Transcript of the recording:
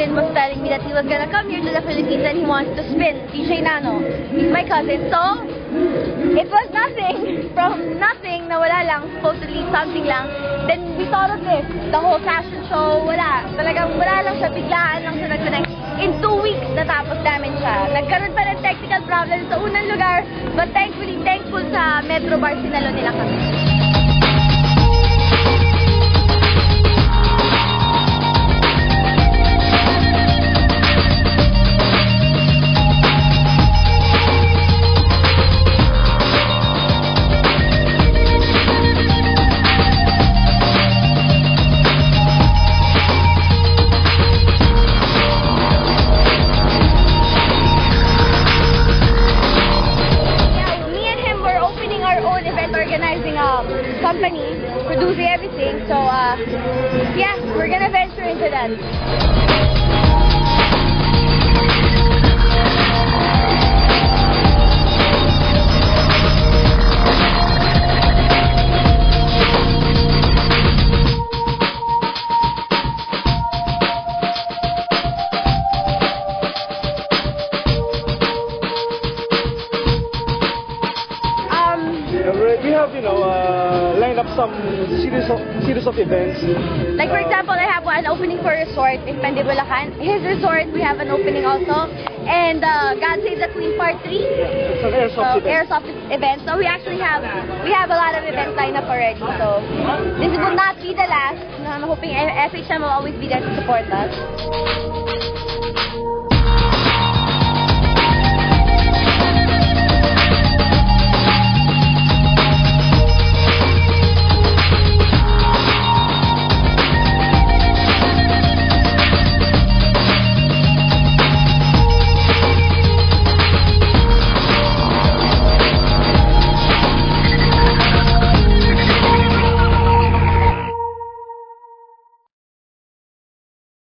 Spin was telling me that he was gonna come here to the Philippines and he wants to spin. DJ Nano, he's my cousin. So, it was nothing. From nothing na wala lang, supposedly something lang. Then we thought of this. The whole fashion show, wala. Talagang wala lang siya, biglaan lang siya nag-connect. In 2 weeks, natapos namin siya. Nagkaroon pa ng technical problems sa unang lugar, but thankfully, thankful sa Metro Bar, sinalo nila kami. Organizing a company, producing everything. So, yeah, we're gonna venture into that. We have, lined up some series of events. Like for example, I have an opening for a resort in Pende, Bulacan. His resort, we have an opening also. And God Save the Queen Part 3. It's an airsoft event. So we actually have a lot of events lined up already. So this will not be the last. I'm hoping FHM will always be there to support us.